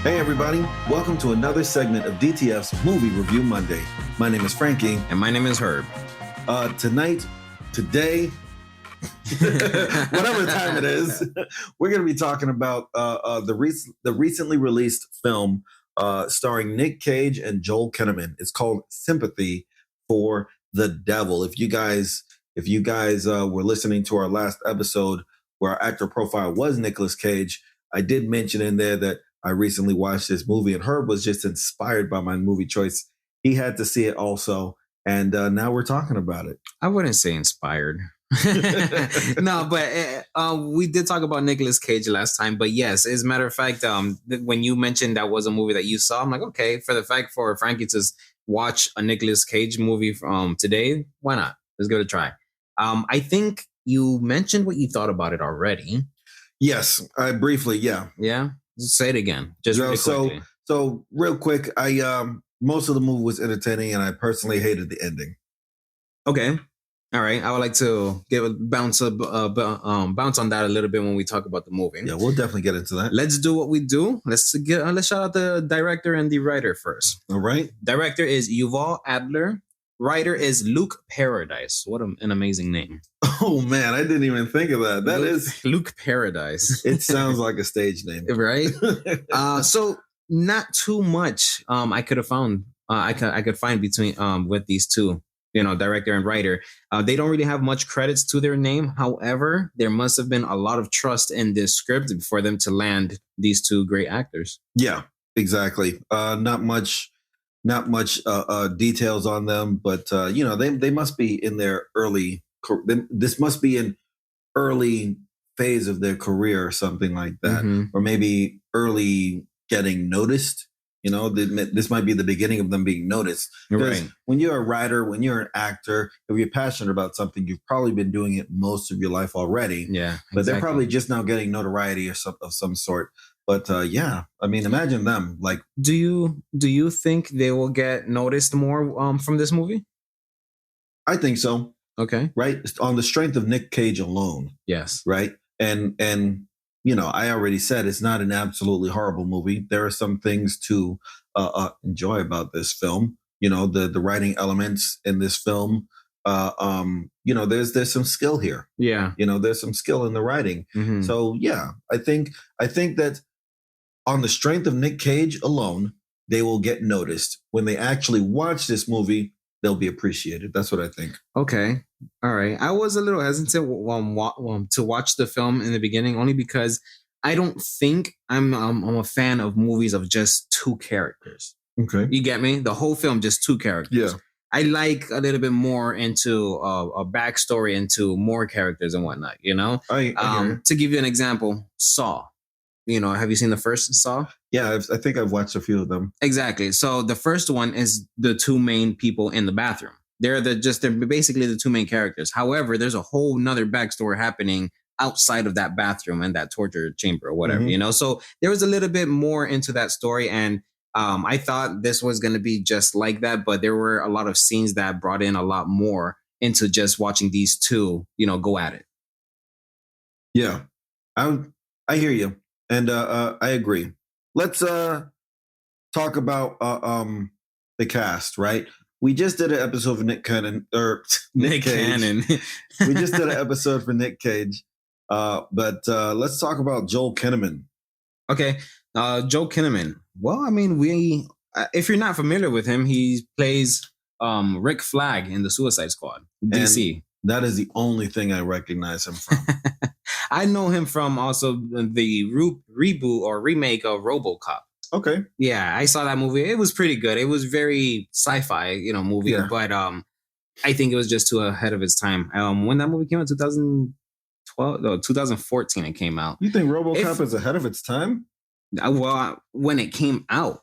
Hey everybody, welcome to another segment of DTF's Movie Review Monday. My name is Frankie. And my name is Herb. Today, whatever time it is, we're going to be talking about the recently released film starring Nick Cage and Joel Kinnaman. It's called Sympathy for the Devil. If you guys were listening to our last episode where our actor profile was Nicolas Cage, I did mention in there that I recently watched this movie, and Herb was just inspired by my movie choice. He had to see it also, and now we're talking about it. I wouldn't say inspired. No, but we did talk about Nicolas Cage last time. But yes, as a matter of fact, when you mentioned that was a movie that you saw, I'm like, okay, for Frankie to watch a Nicolas Cage movie from today, why not? Let's give it a try. I think you mentioned what you thought about it already. Yes, I briefly, yeah. Yeah? Just say it again, just really quickly. So real quick, I most of the movie was entertaining, and I personally hated the ending. Okay, all right. I would like to bounce on that a little bit when we talk about the movie. Yeah, we'll definitely get into that. Let's do what we do. Let's shout out the director and the writer first. All right. Director is Yuval Adler. Writer is Luke Paradise. What an amazing name. Oh, man, I didn't even think of that. That is Luke Paradise. It sounds like a stage name. Right? So not too much I could have found. I could find between with these two, director and writer. They don't really have much credits to their name. However, there must have been a lot of trust in this script for them to land these two great actors. Yeah, exactly. Not much details on them, but they must be in their early. This must be an early phase of their career or something like that, or maybe early getting noticed. This might be the beginning of them being noticed. Because when you're a writer, when you're an actor, if you're passionate about something, you've probably been doing it most of your life already. Yeah, but they're probably just now getting notoriety or of some sort. But yeah, I mean, imagine them. Like, do you think they will get noticed more from this movie? I think so. Okay. Right. On the strength of Nick Cage alone. Yes. Right. And I already said it's not an absolutely horrible movie. There are some things to enjoy about this film. The writing elements in this film. There's some skill here. Yeah. There's some skill in the writing. Mm-hmm. So yeah, I think that on the strength of Nick Cage alone, they will get noticed. When they actually watch this movie, they'll be appreciated. That's what I think. Okay. All right. I was a little hesitant to watch the film in the beginning, only because I don't think I'm a fan of movies of just two characters. Okay. You get me? The whole film, just two characters. Yeah. I like a little bit more into a backstory, into more characters and whatnot, I to give you an example, Saw. Have you seen the first Saw? Yeah, I think I've watched a few of them. Exactly. So the first one is the two main people in the bathroom. They're basically the two main characters. However, there's a whole nother backstory happening outside of that bathroom and that torture chamber or whatever, So there was a little bit more into that story. And I thought this was going to be just like that, but there were a lot of scenes that brought in a lot more into just watching these two, go at it. Yeah, I hear you. And I agree. Let's talk about the cast, right? We just did an episode for Nick Cannon, or Nick Cannon. We just did an episode for Nick Cage. But let's talk about Joel Kinnaman. Okay. Joel Kinnaman. Well, I mean, if you're not familiar with him, he plays Rick Flag in the Suicide Squad, DC. And that is the only thing I recognize him from. I know him from also the reboot or remake of RoboCop. Okay. Yeah, I saw that movie. It was pretty good. It was very sci-fi, movie. Yeah. But I think it was just too ahead of its time. When that movie came out, 2014, it came out. You think RoboCop is ahead of its time? Well, when it came out.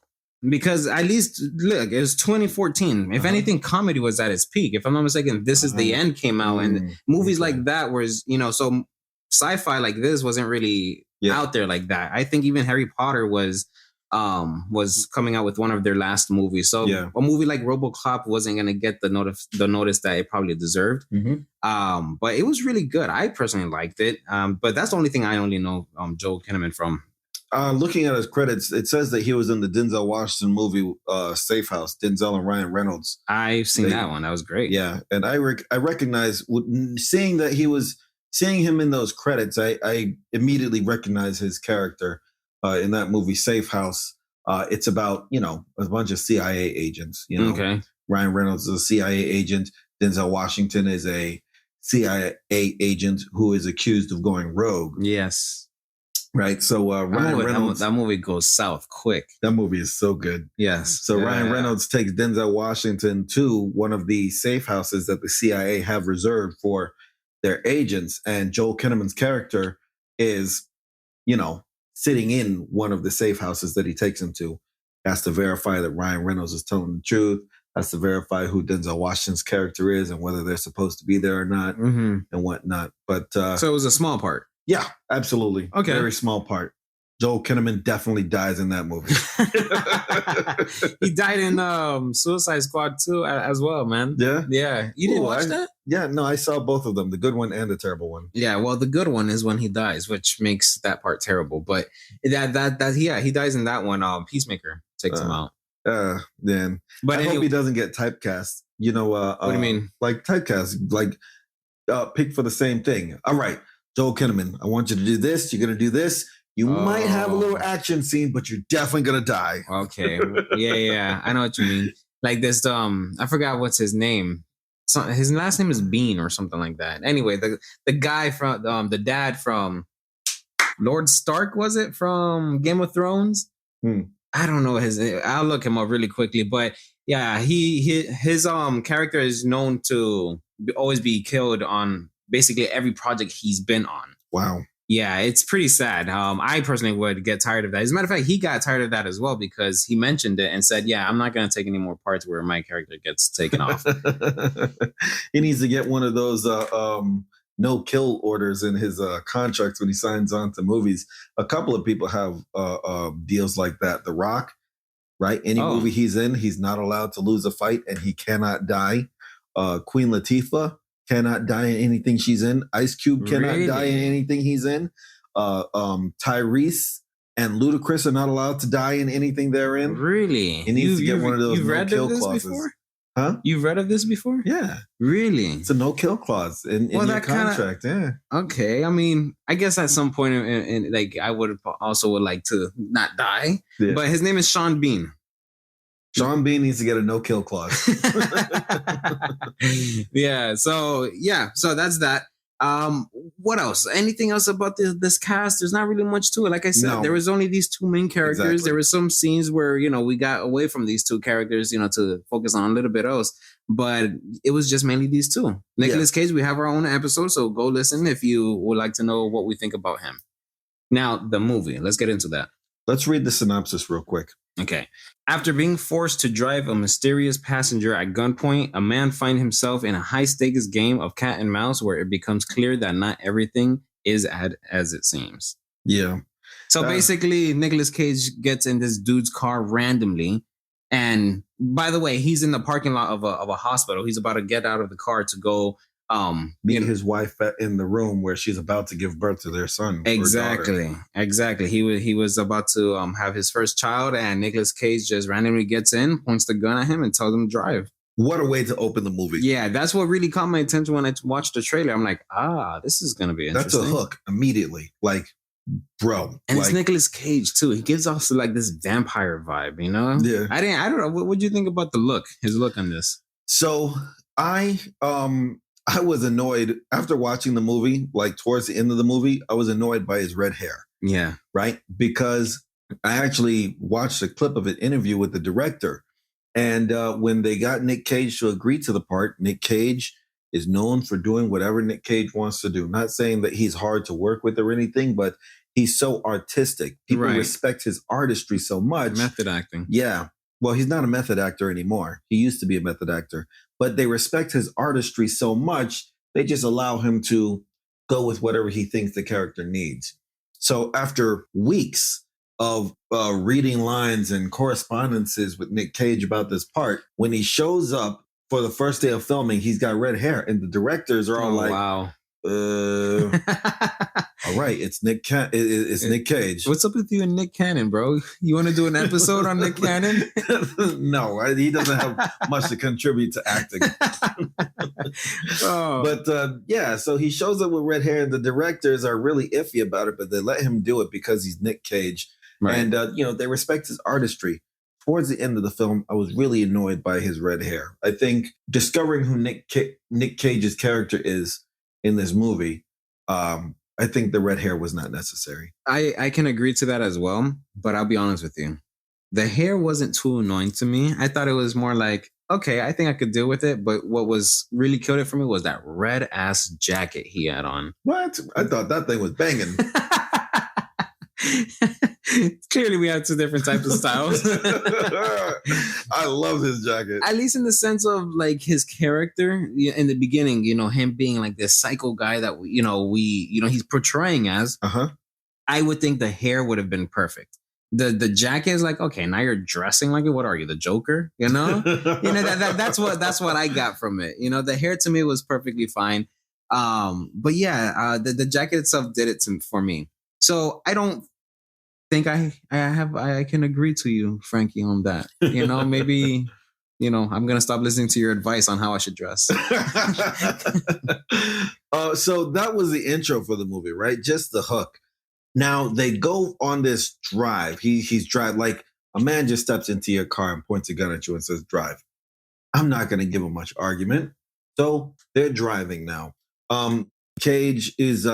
Because at least, look, it was 2014. If anything, comedy was at its peak. If I'm not mistaken, This Is the End came out. And movies like that was, so sci-fi like this wasn't really out there like that. I think even Harry Potter was coming out with one of their last movies. So a movie like RoboCop wasn't going to get the notice that it probably deserved. But it was really good. I personally liked it. But that's the only thing I only know Joel Kinnaman from. Looking at his credits, it says that he was in the Denzel Washington movie Safe House. Denzel and Ryan Reynolds. I've seen that one. That was great. Yeah, and I recognize seeing him in those credits. I immediately recognize his character in that movie Safe House. It's about a bunch of CIA agents. Okay. Ryan Reynolds is a CIA agent. Denzel Washington is a CIA agent who is accused of going rogue. Yes. Right. So Ryan Reynolds. That movie goes south quick. That movie is so good. Yes. So Ryan Reynolds takes Denzel Washington to one of the safe houses that the CIA have reserved for their agents. And Joel Kinnaman's character is, sitting in one of the safe houses that he takes him to. Has to verify that Ryan Reynolds is telling the truth. Has to verify who Denzel Washington's character is and whether they're supposed to be there or not and whatnot. But so it was a small part. Yeah, absolutely. Okay. Very small part. Joel Kinnaman definitely dies in that movie. He died in Suicide Squad 2 as well, man. Yeah? Yeah. You didn't watch that? Yeah, no, I saw both of them, the good one and the terrible one. Yeah, well, the good one is when he dies, which makes that part terrible. But he dies in that one. Peacemaker takes him out. Then. But I hope he doesn't get typecast. What do you mean? Like typecast, picked for the same thing. All right. Joel Kinnaman, I want you to do this. You're going to do this. You might have a little action scene, but you're definitely going to die. Okay. Yeah. I know what you mean. Like this, I forgot what's his name. His last name is Bean or something like that. Anyway, the guy from, the dad from Lord Stark, was it? From Game of Thrones? I don't know his name. I'll look him up really quickly. But yeah, his character is known to always be killed on basically every project he's been on. Wow. Yeah, it's pretty sad. I personally would get tired of that. As a matter of fact, he got tired of that as well because he mentioned it and said, yeah, I'm not going to take any more parts where my character gets taken off. He needs to get one of those no kill orders in his contracts when he signs on to movies. A couple of people have deals like that. The Rock, right? Any movie he's in, he's not allowed to lose a fight and he cannot die. Queen Latifah cannot die in anything she's in. Ice Cube cannot die in anything he's in. Tyrese and Ludacris are not allowed to die in anything they're in. Really? He needs to get one of those no-kill clauses. Before? Huh? You've read of this before? Yeah. Really? It's a no-kill clause in your contract. Yeah. Okay. I mean, I guess at some point, in I would like to not die. Yeah. But his name is Sean Bean. Sean Bean needs to get a no-kill clause. Yeah. So that's that. What else? Anything else about this cast? There's not really much to it. Like I said, there was only these two main characters. Exactly. There were some scenes where, we got away from these two characters, to focus on a little bit else. But it was just mainly these two. Nicolas Cage, we have our own episode, so go listen if you would like to know what we think about him. Now, the movie. Let's get into that. Let's read the synopsis real quick. Okay. After being forced to drive a mysterious passenger at gunpoint, a man finds himself in a high-stakes game of cat and mouse where it becomes clear that not everything is as it seems. Yeah. So basically, Nicolas Cage gets in this dude's car randomly. And by the way, he's in the parking lot of a hospital. He's about to get out of the car to go meet his wife in the room where she's about to give birth to their son. Exactly. He was about to have his first child, and Nicolas Cage just randomly gets in, points the gun at him, and tells him to drive. What a way to open the movie. Yeah, that's what really caught my attention when I watched the trailer. I'm like, this is going to be interesting. That's a hook immediately. Like, bro. And it's Nicolas Cage too. He gives off like this vampire vibe, Yeah. I don't know. What do you think about his look on this? So I was annoyed after watching the movie, like towards the end of the movie, I was annoyed by his red hair. Yeah. Right? Because I actually watched a clip of an interview with the director. And when they got Nick Cage to agree to the part, Nick Cage is known for doing whatever Nick Cage wants to do. Not saying that he's hard to work with or anything, but he's so artistic. People respect his artistry so much. Method acting. Yeah. Well, he's not a method actor anymore. He used to be a method actor. But they respect his artistry so much, they just allow him to go with whatever he thinks the character needs. So after weeks of reading lines and correspondences with Nick Cage about this part, when he shows up for the first day of filming, he's got red hair. And the directors are all wow. All right, it's Nick Cage. What's up with you and Nick Cannon, bro? You want to do an episode on Nick Cannon? No, he doesn't have much to contribute to acting. But yeah, so he shows up with red hair, and the directors are really iffy about it, but they let him do it because he's Nick Cage. Right. And, they respect his artistry. Towards the end of the film, I was really annoyed by his red hair. I think discovering who Nick Cage's character is in this movie, I think the red hair was not necessary. I can agree to that as well, but I'll be honest with you. The hair wasn't too annoying to me. I thought it was more like, okay, I think I could deal with it. But what was really killed it for me was that red ass jacket he had on. What? I thought that thing was banging. Clearly, we have two different types of styles. I love his jacket. At least in the sense of like his character in the beginning, him being like this psycho guy that he's portraying as. I would think the hair would have been perfect. The jacket is like, okay, now you're dressing like it. What are you, the Joker? That's what I got from it. The hair to me was perfectly fine. But yeah, the jacket itself did it for me. So I don't think I can agree to you, Frankie, on that. Maybe, I'm going to stop listening to your advice on how I should dress. So that was the intro for the movie, right? Just the hook. Now they go on this drive. He's driving, like a man just steps into your car and points a gun at you and says, drive. I'm not going to give him much argument. So they're driving now. Cage is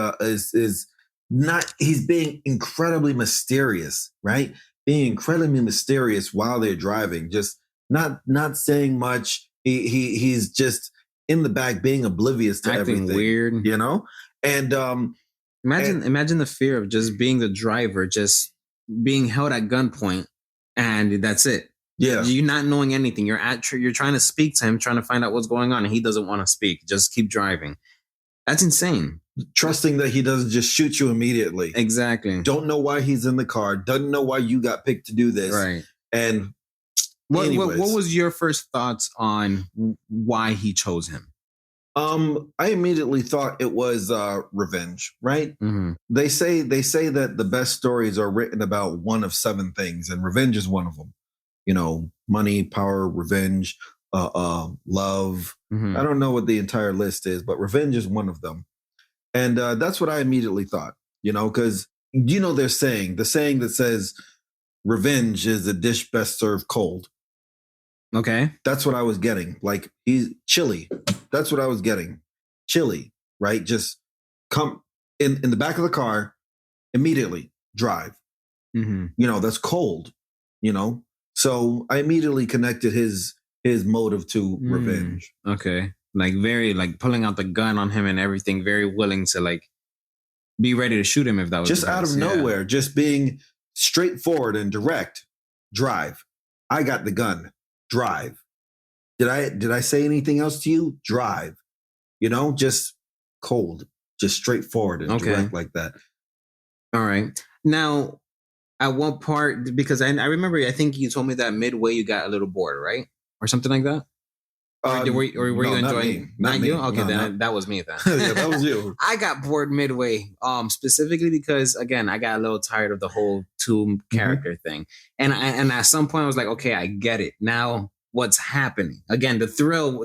not, he's being incredibly mysterious, right? Being incredibly mysterious while they're driving, just not saying much. He's just in the back being oblivious to acting everything. Weird. And imagine the fear of just being the driver, just being held at gunpoint, and that's it. Yeah. You're not knowing anything. You're trying to speak to him, trying to find out what's going on, and he doesn't want to speak. Just keep driving. That's insane. Trusting that he doesn't just shoot you immediately. Exactly. Don't know why he's in the car. Doesn't know why you got picked to do this. Right. And what was your first thoughts on why he chose him? I immediately thought it was revenge, right? Mm-hmm. They say that the best stories are written about one of 7 things, and revenge is one of them. Money, power, revenge, love. Mm-hmm. I don't know what the entire list is, but revenge is one of them. And that's what I immediately thought, because the saying that says revenge is a dish best served cold. Okay. That's what I was getting. Like, he's chilly. That's what I was getting. Chilly, right? Just come in the back of the car, immediately drive. Mm-hmm. That's cold, So I immediately connected his motive to revenge. Okay. Like very like pulling out the gun on him and everything, very willing to like be ready to shoot him if that was just out of nowhere, just being straightforward and direct. Drive. I got the gun. Drive. Did I say anything else to you? Drive. Just cold, just straightforward and direct like that. All right. Now, at what part, because I remember, I think you told me that midway you got a little bored, right? Or something like that? Were you enjoying? Not you? Okay, then that was me then. Yeah, that was you. I got bored midway, specifically because, again, I got a little tired of the whole two character thing. And at some point I was like, okay, I get it. Now what's happening? Again, the thrill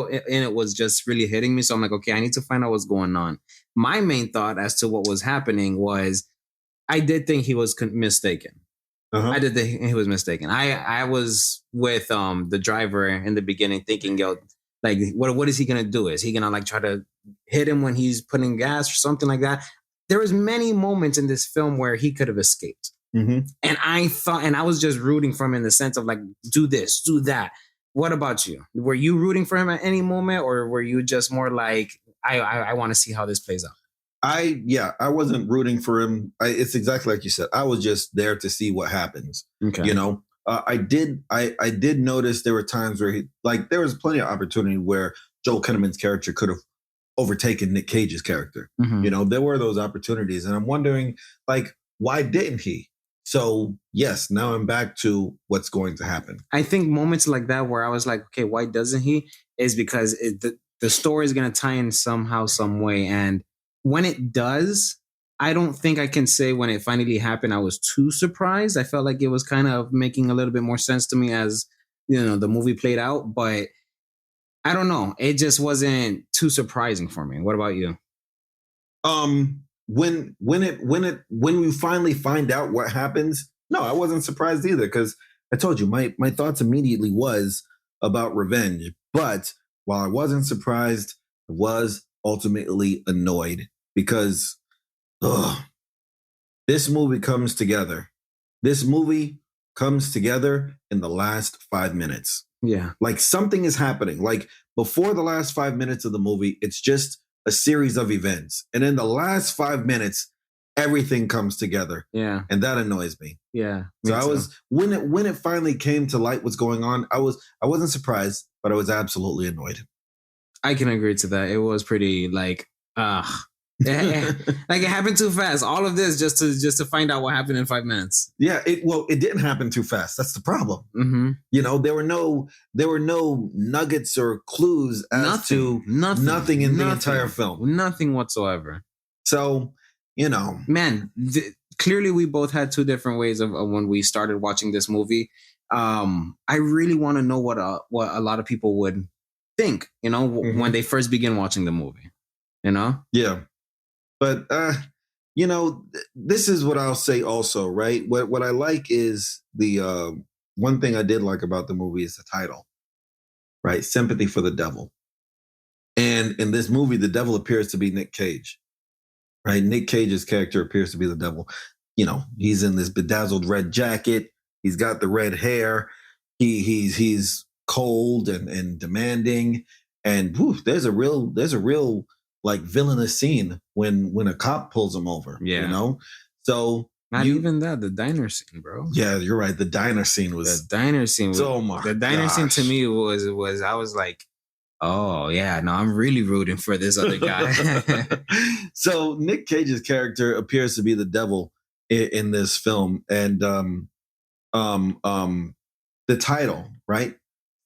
in it was just really hitting me. So I'm like, okay, I need to find out what's going on. My main thought as to what was happening was I did think he was mistaken. I did think he was mistaken. I was with the driver in the beginning thinking, yo, like, what is he going to do? Is he going to like try to hit him when he's putting gas or something like that? There was many moments in this film where he could have escaped. And I thought, and I was just rooting for him in the sense of like, do this, do that. What about you? Were you rooting for him at any moment, or were you just more like, I want to see how this plays out? I wasn't rooting for him. It's exactly like you said. I was just there to see what happens. Okay. I did notice there were times where there was plenty of opportunity where Joel Kinnaman's character could have overtaken Nick Cage's character. There were those opportunities, and I'm wondering, like, why didn't he? So yes, now I'm back to what's going to happen. I think moments like that where I was like, okay, why doesn't he? Is because the the story is going to tie in somehow, some way. And when it does, I don't think I can say when it finally happened, I was too surprised. I felt like it was kind of making a little bit more sense to me as, the movie played out. But I don't know. It just wasn't too surprising for me. What about you? When we finally find out what happens, no, I wasn't surprised either, because I told you my thoughts immediately was about revenge. But while I wasn't surprised, I was ultimately annoyed because this movie comes together. This movie comes together in the last 5 minutes. Yeah. Like something is happening. Like before the last 5 minutes of the movie, it's just a series of events. And in the last 5 minutes, everything comes together. Yeah. And that annoys me. Yeah. So I was when it finally came to light what's going on, I wasn't surprised, but I was absolutely annoyed. I can agree to that. It was pretty like like it happened too fast. All of this just to find out what happened in 5 minutes. Yeah, it didn't happen too fast. That's the problem. Mm-hmm. There were no nuggets or clues as to nothing in the entire film. Nothing whatsoever. So, man, clearly we both had two different ways of when we started watching this movie. I really want to know what a lot of people would think, when they first begin watching the movie. Yeah. But this is what I'll say also, right? What I like is the one thing I did like about the movie is the title, right? Sympathy for the Devil. And in this movie, the devil appears to be Nick Cage, right? Nick Cage's character appears to be the devil. He's in this bedazzled red jacket. He's got the red hair. He's cold and demanding. And there's a real like villainous scene when a cop pulls him over. Yeah. So not even that, the diner scene, bro. Yeah, you're right. The diner scene was so much. The diner scene to me was I was like, oh yeah, no, I'm really rooting for this other guy. So Nick Cage's character appears to be the devil in this film, and the title, right?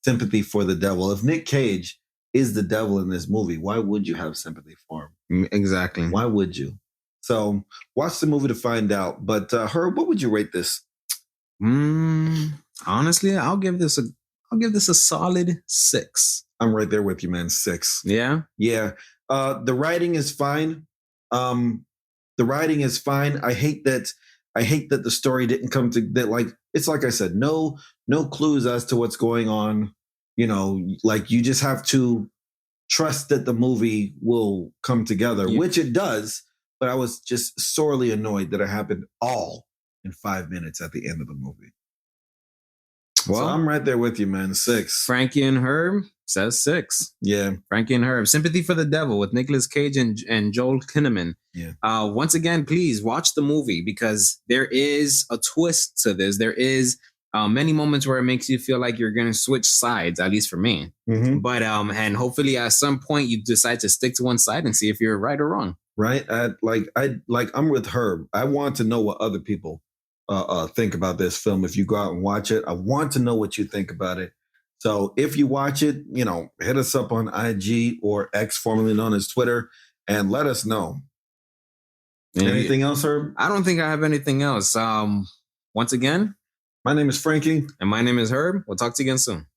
Sympathy for the Devil. If Nick Cage is the devil in this movie, why would you have sympathy for him? Exactly. Why would you? So watch the movie to find out. But Herb, what would you rate this? Honestly, I'll give this a solid 6. I'm right there with you, man. 6. Yeah. Yeah. The writing is fine. The writing is fine. I hate that the story didn't come to that. Like, it's like I said, no clues as to what's going on. Like you just have to trust that the movie will come together, which it does. But I was just sorely annoyed that it happened all in 5 minutes at the end of the movie. Well, so I'm right there with you, man. 6. Frankie and Herb says 6. Yeah. Frankie and Herb. Sympathy for the Devil with Nicolas Cage and Joel Kinnaman. Yeah. Once again, please watch the movie because there is a twist to this. There is many moments where it makes you feel like you're going to switch sides, at least for me. Mm-hmm. But and hopefully at some point you decide to stick to one side and see if you're right or wrong. Right. I'm with Herb. I want to know what other people think about this film. If you go out and watch it, I want to know what you think about it. So if you watch it, hit us up on IG or X, formerly known as Twitter, and let us know. Anything else, Herb? I don't think I have anything else. Once again, my name is Frankie. And my name is Herb. We'll talk to you again soon.